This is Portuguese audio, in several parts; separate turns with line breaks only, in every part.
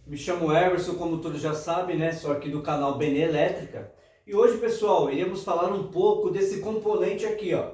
Me chamo Everson, como todos já sabem, né? Sou aqui do canal Benê Elétrica. E hoje, pessoal, iremos falar um pouco desse componente aqui, ó.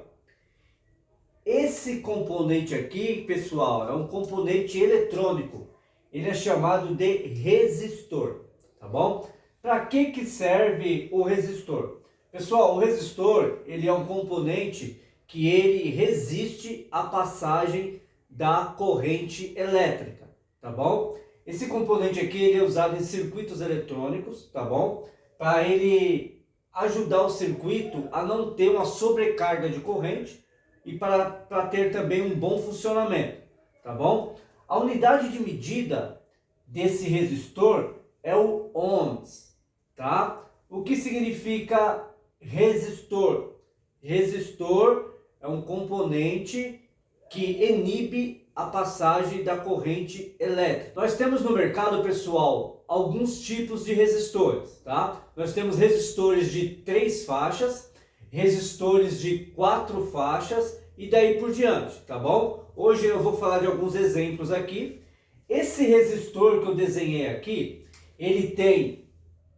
Esse componente aqui, pessoal, é um componente eletrônico. Ele é chamado de resistor, tá bom? Para que serve o resistor? Pessoal, o resistor, ele é um componente que ele resiste à passagem da corrente elétrica, tá bom? Esse componente aqui ele é usado em circuitos eletrônicos, tá bom? Para ele ajudar o circuito a não ter uma sobrecarga de corrente e para ter também um bom funcionamento, tá bom? A unidade de medida desse resistor é o ohms, tá? O que significa resistor? Resistor é um componente que inibe a passagem da corrente elétrica. Nós temos no mercado, pessoal, alguns tipos de resistores, tá? Nós temos resistores de 3 faixas, resistores de 4 faixas e daí por diante, tá bom? Hoje eu vou falar de alguns exemplos aqui. Esse resistor que eu desenhei aqui, ele tem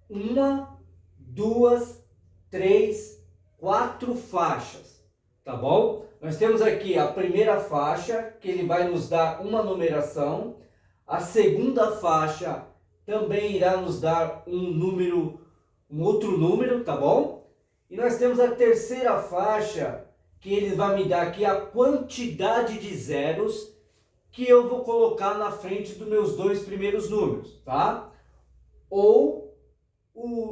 1, 2, 3, 4 faixas, tá bom? Nós temos aqui a primeira faixa, que ele vai nos dar uma numeração. A segunda faixa também irá nos dar um outro número, tá bom? E nós temos a terceira faixa, que ele vai me dar aqui a quantidade de zeros que eu vou colocar na frente dos meus 2 primeiros números, tá? Ou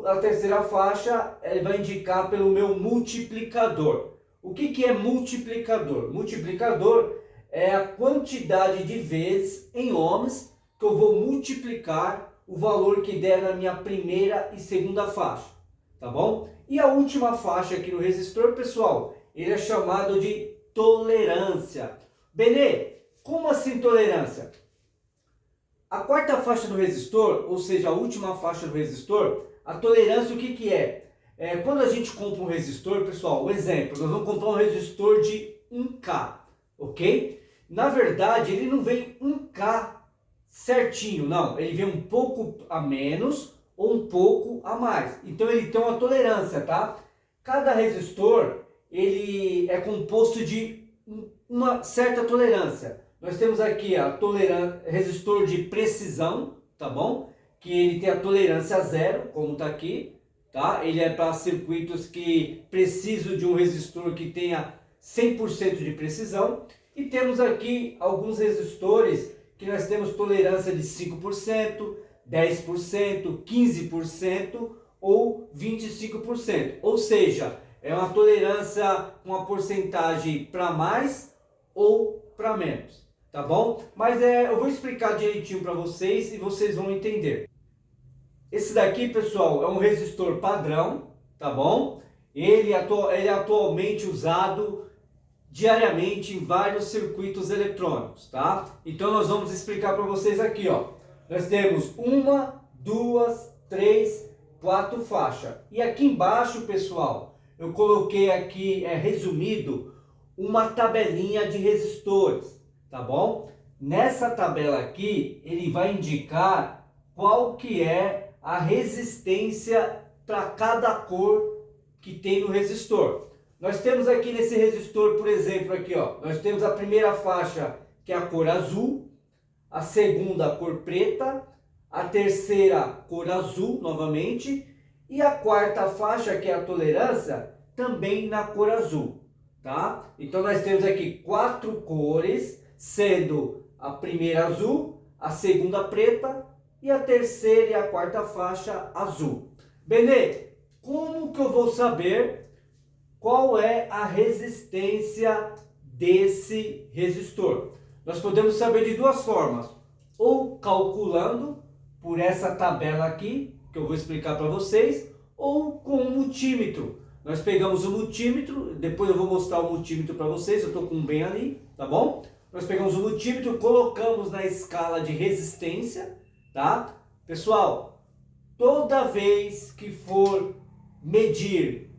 a terceira faixa, ele vai indicar pelo meu multiplicador. O que é multiplicador? Multiplicador é a quantidade de vezes em ohms que eu vou multiplicar o valor que der na minha primeira e segunda faixa, tá bom? E a última faixa aqui no resistor, pessoal, ele é chamado de tolerância. Benê, como assim tolerância? A quarta faixa do resistor, ou seja, a última faixa do resistor, a tolerância o que é? Quando a gente compra um resistor, pessoal, um exemplo, nós vamos comprar um resistor de 1K, ok? Na verdade, ele não vem 1K certinho, não. Ele vem um pouco a menos ou um pouco a mais. Então, ele tem uma tolerância, tá? Cada resistor, ele é composto de uma certa tolerância. Nós temos aqui a resistor de precisão, tá bom? Que ele tem a tolerância zero, como está aqui. Tá? Ele é para circuitos que precisam de um resistor que tenha 100% de precisão. E temos aqui alguns resistores que nós temos tolerância de 5%, 10%, 15% ou 25%. Ou seja, é uma tolerância com uma porcentagem para mais ou para menos. Tá bom? Mas eu vou explicar direitinho para vocês e vocês vão entender. Esse daqui, pessoal, é um resistor padrão, tá bom? Ele é atualmente usado diariamente em vários circuitos eletrônicos, tá? Então nós vamos explicar para vocês aqui, ó. Nós temos 1, 2, 3, 4 faixas. E aqui embaixo, pessoal, eu coloquei aqui, resumido, uma tabelinha de resistores, tá bom? Nessa tabela aqui, ele vai indicar qual que é a resistência para cada cor que tem no resistor. Nós temos aqui nesse resistor, por exemplo, aqui, ó, nós temos a primeira faixa que é a cor azul, a segunda a cor preta, a terceira cor azul novamente e a quarta faixa que é a tolerância também na cor azul, tá? Então nós temos aqui 4 cores, sendo a primeira azul, a segunda preta e a terceira e a quarta faixa azul. Benê, como que eu vou saber qual é a resistência desse resistor? Nós podemos saber de duas formas. Ou calculando por essa tabela aqui, que eu vou explicar para vocês, ou com um multímetro. Nós pegamos o multímetro, depois eu vou mostrar o multímetro para vocês, eu estou com um bem ali, tá bom? Nós pegamos o multímetro, colocamos na escala de resistência, tá? Pessoal, toda vez que for medir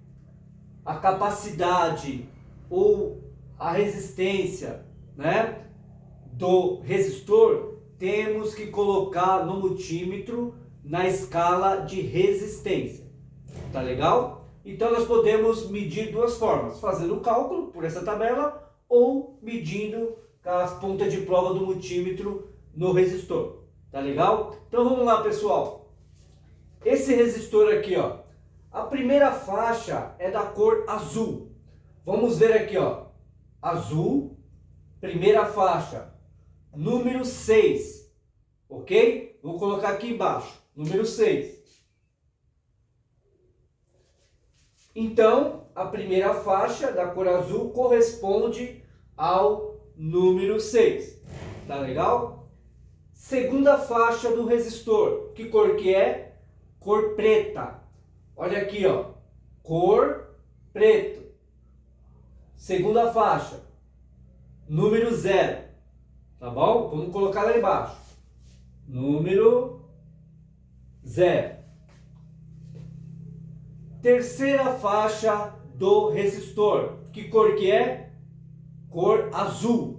a capacidade ou a resistência, né, do resistor, temos que colocar no multímetro na escala de resistência. Tá legal? Então nós podemos medir duas formas, fazendo o cálculo por essa tabela ou medindo com as pontas de prova do multímetro no resistor. Tá legal? Então vamos lá, pessoal. Esse resistor aqui, ó, a primeira faixa é da cor azul. Vamos ver aqui, ó, azul, primeira faixa, número 6, ok? Vou colocar aqui embaixo, número 6. Então, a primeira faixa da cor azul corresponde ao número 6. Tá legal? Segunda faixa do resistor. Que cor que é? Cor preta. Olha aqui, ó. Cor preto. Segunda faixa. Número 0. Tá bom? Vamos colocar lá embaixo. Número 0. Terceira faixa do resistor. Que cor que é? Cor azul.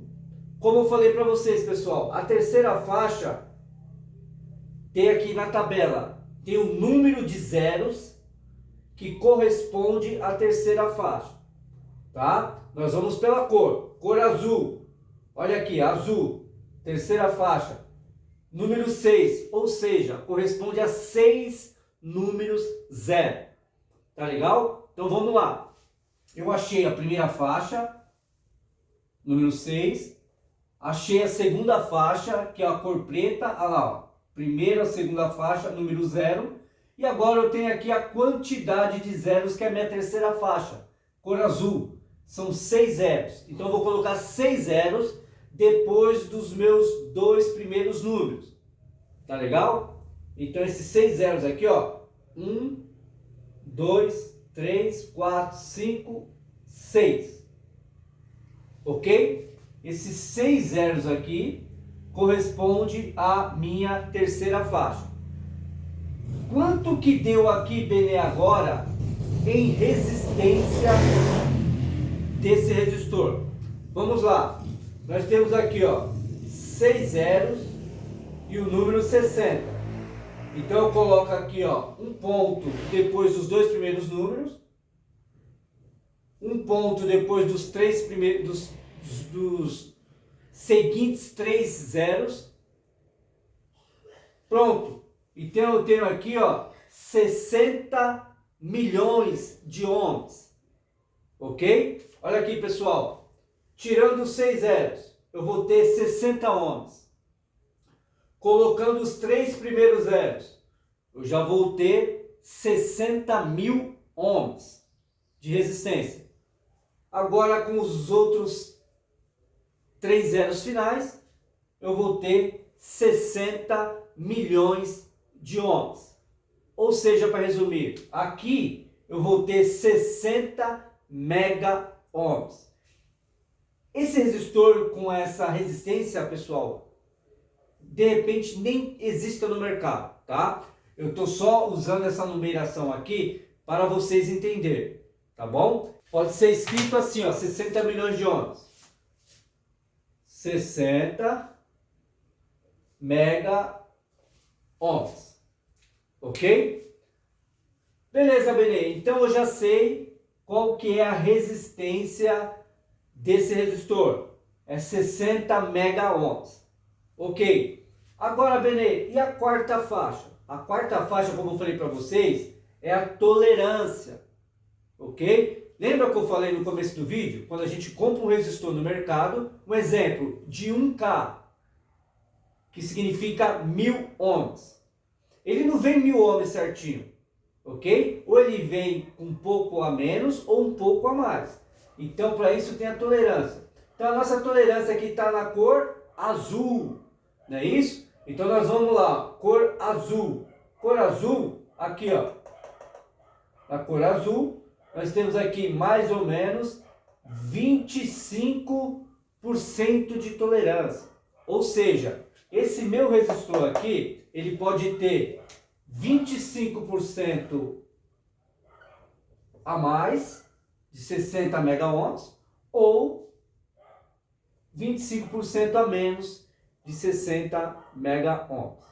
Como eu falei para vocês, pessoal, a terceira faixa tem aqui na tabela, tem o número de zeros que corresponde à terceira faixa. Tá? Nós vamos pela cor. Cor azul. Olha aqui, azul. Terceira faixa. Número 6, ou seja, corresponde a 6 números 0. Tá legal? Então vamos lá. Eu achei a primeira faixa, número 6. Achei a segunda faixa, que é a cor preta. Olha lá, ó. Primeira, segunda faixa, número 0. E agora eu tenho aqui a quantidade de zeros, que é a minha terceira faixa, cor azul. São 6 zeros. Então eu vou colocar 6 zeros depois dos meus 2 primeiros números. Tá legal? Então esses 6 zeros aqui, ó. 1, 2, 3, 4, 5, 6. Ok? Esses 6 zeros aqui corresponde à minha terceira faixa. Quanto que deu aqui, Benê, agora em resistência desse resistor? Vamos lá. Nós temos aqui, ó, 6 zeros e o número 60. Então eu coloco aqui, ó, um ponto depois dos 2 primeiros números, um ponto depois dos 3 primeiros dos seguintes 3 zeros. Pronto. Então eu tenho aqui, ó, 60 milhões de ohms. OK? Olha aqui, pessoal. Tirando os 6 zeros, eu vou ter 60 ohms. Colocando os 3 primeiros zeros, eu já vou ter 60 mil ohms de resistência. Agora, com os outros 3 zeros finais, eu vou ter 60 milhões de ohms. Ou seja, para resumir, aqui eu vou ter 60 mega ohms. Esse resistor com essa resistência, pessoal, de repente nem exista no mercado, tá? Eu estou só usando essa numeração aqui para vocês entenderem, tá bom? Pode ser escrito assim, ó, 60 milhões de ohms. 60 mega ohms. Ok? Beleza, Benê. Então eu já sei qual que é a resistência desse resistor. É 60 mega ohms. Ok. Agora, Benê, e a quarta faixa? A quarta faixa, como eu falei para vocês, é a tolerância. Ok? Lembra que eu falei no começo do vídeo? Quando a gente compra um resistor no mercado, um exemplo de 1K, que significa 1000 ohms. Ele não vem 1000 ohms certinho. Ok? Ou ele vem um pouco a menos ou um pouco a mais. Então, para isso tem a tolerância. Então, a nossa tolerância aqui está na cor azul. Não é isso? Então nós vamos lá, cor azul. Cor azul, aqui ó, a cor azul, nós temos aqui mais ou menos 25% de tolerância. Ou seja, esse meu resistor aqui, ele pode ter 25% a mais, de 60 mega ohms, ou 25% a menos, de 60 mega ohms.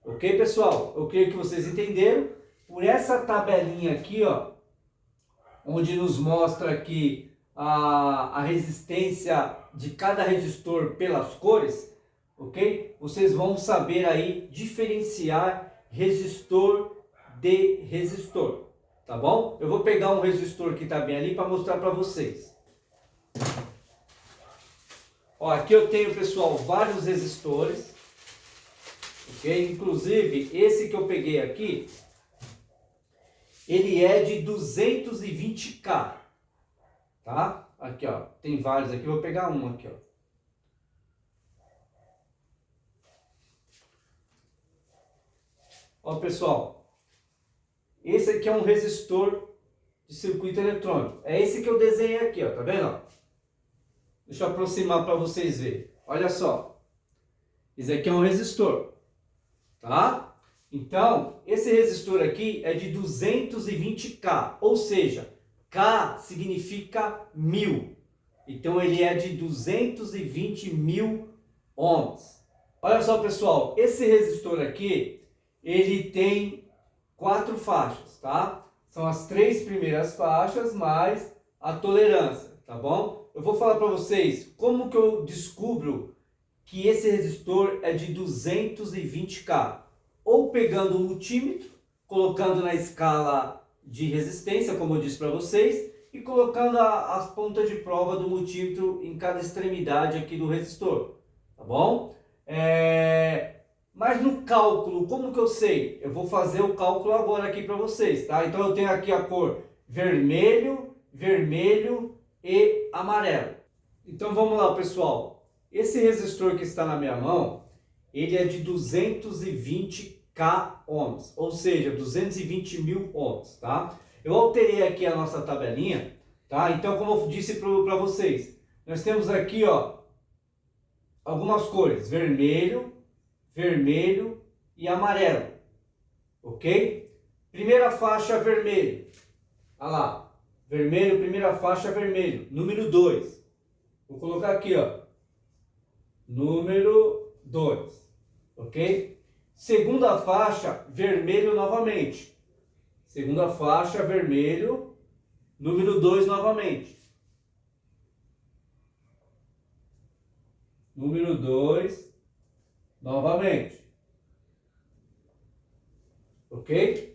Ok, pessoal? Eu creio que vocês entenderam. Por essa tabelinha aqui, ó, onde nos mostra aqui a resistência de cada resistor pelas cores, ok? Vocês vão saber aí diferenciar resistor de resistor, tá bom? Eu vou pegar um resistor que está bem ali para mostrar para vocês. Ó, aqui eu tenho, pessoal, vários resistores, ok? Inclusive, esse que eu peguei aqui, ele é de 220K, tá? Aqui, ó, tem vários aqui, vou pegar um aqui, ó. Ó, pessoal, esse aqui é um resistor de circuito eletrônico. É esse que eu desenhei aqui, ó, tá vendo? Deixa eu aproximar para vocês verem. Olha só, esse aqui é um resistor, tá? Então, esse resistor aqui é de 220K, ou seja, K significa 1000. Então, ele é de 220.000 ohms. Olha só, pessoal, esse resistor aqui, ele tem 4 faixas, tá? São as 3 primeiras faixas mais a tolerância, tá bom? Eu vou falar para vocês como que eu descubro que esse resistor é de 220K. Ou pegando o multímetro, colocando na escala de resistência, como eu disse para vocês, e colocando as pontas de prova do multímetro em cada extremidade aqui do resistor, tá bom? Mas no cálculo, como que eu sei? Eu vou fazer o cálculo agora aqui para vocês, tá? Então eu tenho aqui a cor vermelho, vermelho e amarelo. Então vamos lá, pessoal. Esse resistor que está na minha mão, ele é de 220K ohms, ou seja, 220.000 ohms, tá? Eu alterei aqui a nossa tabelinha, tá? Então, como eu disse para vocês, nós temos aqui, ó, algumas cores, vermelho, vermelho e amarelo, ok? Primeira faixa vermelho, olha lá, vermelho, primeira faixa vermelho, número 2. Vou colocar aqui, ó, número 2, ok? Segunda faixa, vermelho novamente. Segunda faixa, vermelho, número 2 novamente. Número 2, novamente. Ok?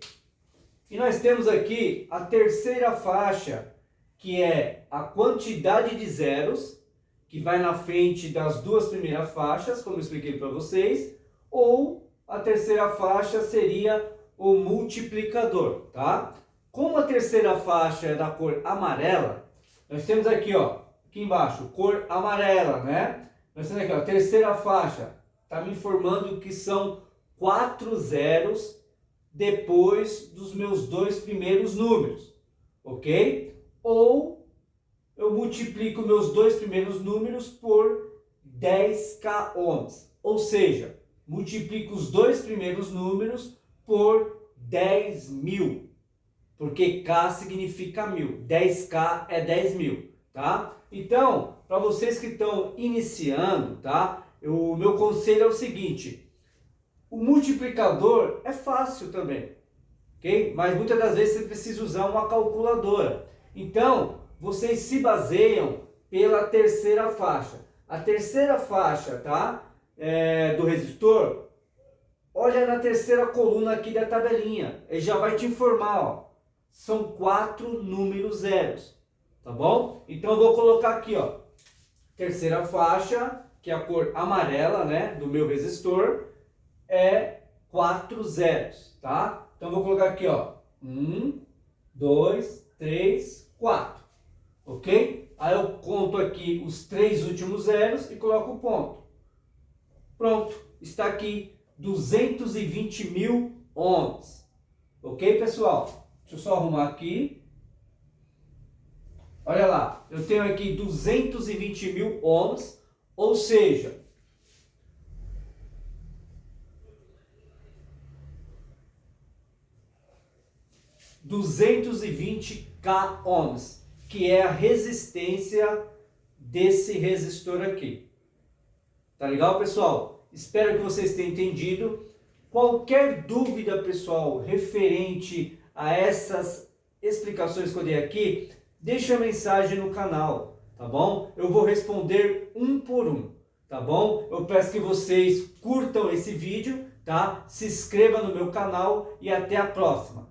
E nós temos aqui a terceira faixa, que é a quantidade de zeros, que vai na frente das 2 primeiras faixas, como eu expliquei para vocês, ou a terceira faixa seria o multiplicador, tá? Como a terceira faixa é da cor amarela, nós temos aqui, ó, aqui embaixo, cor amarela, né? Nós temos aqui, ó, a terceira faixa, tá me informando que são 4 zeros depois dos meus 2 primeiros números, ok? Ou eu multiplico meus 2 primeiros números por 10K ohms, ou seja, multiplico os 2 primeiros números por 10.000, porque K significa 1000, 10K é 10.000, tá? Então, para vocês que estão iniciando, tá? O meu conselho é o seguinte: o multiplicador é fácil também, ok? Mas muitas das vezes você precisa usar uma calculadora. Então, vocês se baseiam pela terceira faixa. A terceira faixa, tá? Do resistor, olha na terceira coluna aqui da tabelinha. Ele já vai te informar, ó. São 4 números zeros, tá bom? Então eu vou colocar aqui, ó, terceira faixa, que é a cor amarela, né, do meu resistor, é 4 zeros, tá? Então eu vou colocar aqui, ó, 1, 2, 3, 4, ok? Aí eu conto aqui os 3 últimos zeros e coloco o ponto. Pronto, está aqui 220.000 ohms, ok, pessoal? Deixa eu só arrumar aqui. Olha lá, eu tenho aqui 220.000 ohms, ou seja, (220K ohms), que é a resistência desse resistor aqui. Tá legal, pessoal? Espero que vocês tenham entendido. Qualquer dúvida, pessoal, referente a essas explicações que eu dei aqui, deixa a mensagem no canal, tá bom? Eu vou responder um por um, tá bom? Eu peço que vocês curtam esse vídeo, tá? Se inscreva no meu canal e até a próxima.